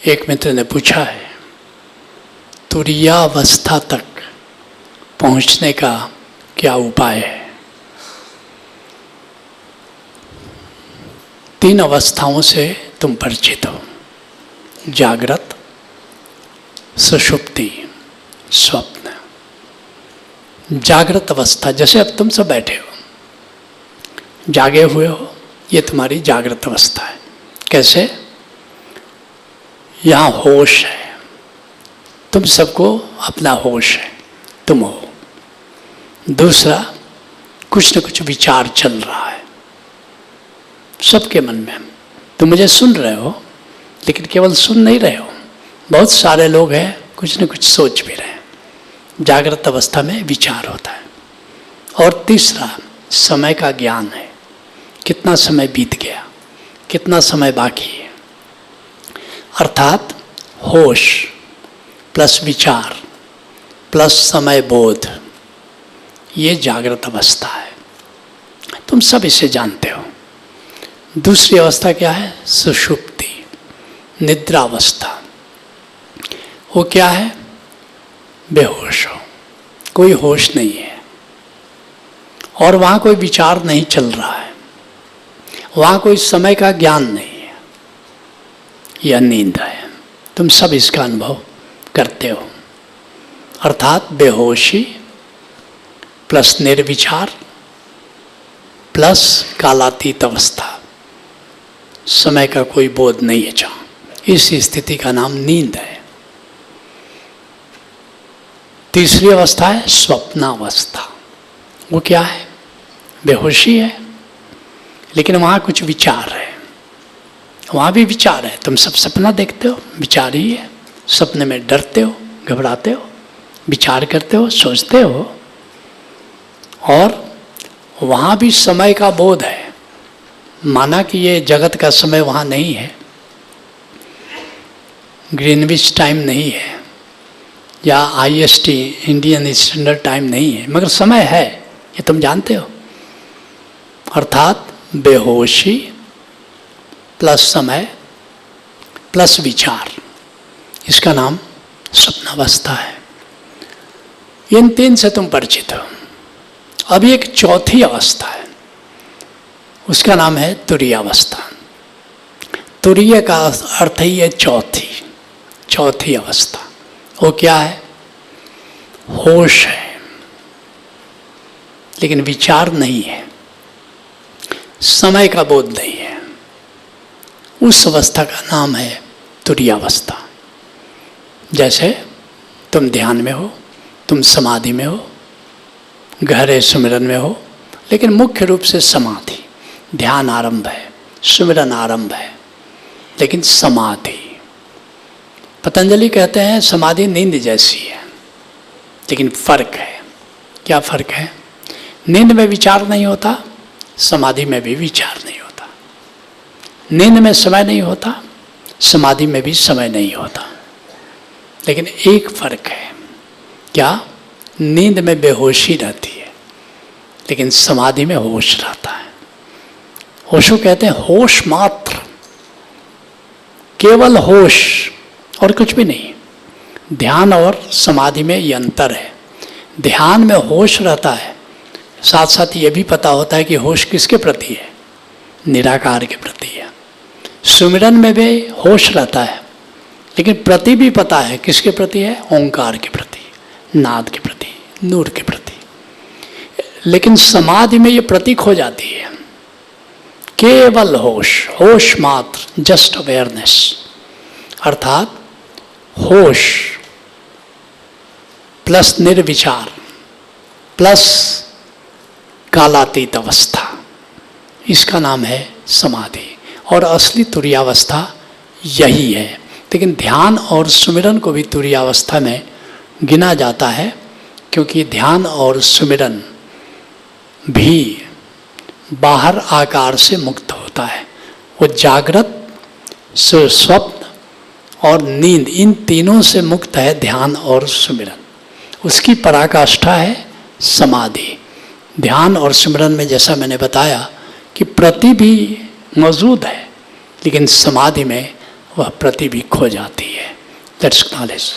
एक मित्र ने पूछा है, तुरीयावस्था तक पहुंचने का क्या उपाय है? 3 अवस्थाओं से तुम परिचित हो, जागृत, सुषुप्ति, स्वप्न। जागृत अवस्था, जैसे अब तुम सब बैठे हो, जागे हुए हो, ये तुम्हारी जागृत अवस्था है। कैसे? यहाँ होश है, तुम सबको अपना होश है, तुम हो। दूसरा, कुछ न कुछ विचार चल रहा है सबके मन में। तुम मुझे सुन रहे हो, लेकिन केवल सुन नहीं रहे हो, बहुत सारे लोग हैं कुछ न कुछ सोच भी रहे हैं। जागृत अवस्था में विचार होता है। और तीसरा, समय का ज्ञान है, कितना समय बीत गया, कितना समय बाकी है। अर्थात होश प्लस विचार प्लस समय बोध, ये जागृत अवस्था है। तुम सब इसे जानते हो। दूसरी अवस्था क्या है? सुषुप्ति, निद्रावस्था। वो क्या है? बेहोश हो, कोई होश नहीं है और वहाँ कोई विचार नहीं चल रहा है, वहाँ कोई समय का ज्ञान नहीं है। यह नींद है। तुम सब इसका अनुभव करते हो। अर्थात बेहोशी प्लस निर्विचार प्लस कालातीत अवस्था, समय का कोई बोध नहीं है जहाँ। इस स्थिति का नाम नींद है। तीसरी अवस्था है स्वप्नावस्था। वो क्या है? बेहोशी है, लेकिन वहाँ कुछ विचार है, वहाँ भी विचार है। तुम सब सपना देखते हो, विचार ही है। सपने में डरते हो, घबराते हो, विचार करते हो, सोचते हो, और वहाँ भी समय का बोध है। माना कि ये जगत का समय वहाँ नहीं है, ग्रीनविच टाइम नहीं है, या IST इंडियन स्टैंडर्ड टाइम नहीं है, मगर समय है, ये तुम जानते हो। अर्थात बेहोशी प्लस समय प्लस विचार, इसका नाम स्वप्नावस्था है। इन 3 से तुम परिचित हो। अभी एक चौथी अवस्था है, उसका नाम है तुरीयावस्था। तुरीय का अर्थ ही है चौथी अवस्था। वो क्या है? होश है, लेकिन विचार नहीं है, समय का बोध नहीं है। उस अवस्था का नाम है तुरीयावस्था। जैसे तुम ध्यान में हो, तुम समाधि में हो, गहरे सुमिरन में हो, लेकिन मुख्य रूप से समाधि। ध्यान आरंभ है, सुमिरन आरंभ है, लेकिन समाधि। पतंजलि कहते हैं समाधि नींद जैसी है, लेकिन फर्क है। क्या फर्क है? नींद में विचार नहीं होता, समाधि में भी विचार नहीं होता। नींद में समय नहीं होता, समाधि में भी समय नहीं होता। लेकिन एक फर्क है। क्या? नींद में बेहोशी रहती है, लेकिन समाधि में होश रहता है। होशो कहते हैं होश मात्र, केवल होश और कुछ भी नहीं। ध्यान और समाधि में ये अंतर है। ध्यान में होश रहता है, साथ साथ ये भी पता होता है कि होश किसके प्रति है? निराकार के प्रति है। सुमिरन में भी होश रहता है, लेकिन प्रति भी पता है किसके प्रति है? ओंकार के प्रति, नाद के प्रति, नूर के प्रति। लेकिन समाधि में ये प्रतीक हो जाती है। केवल होश, होश मात्र, जस्ट अवेयरनेस। अर्थात होश प्लस निर्विचार प्लस कालातीत अवस्था, इसका नाम है समाधि। और असली तुरीयावस्था यही है। लेकिन ध्यान और सुमिरन को भी तुरीयावस्था में गिना जाता है, क्योंकि ध्यान और सुमिरन भी बाहर आकार से मुक्त होता है। वो जागृत, स्वप्न और नींद, इन तीनों से मुक्त है ध्यान और सुमिरन। उसकी पराकाष्ठा है समाधि। ध्यान और सिमरन में जैसा मैंने बताया कि प्रति भी मौजूद है, लेकिन समाधि में वह प्रति भी खो जाती है। That's knowledge.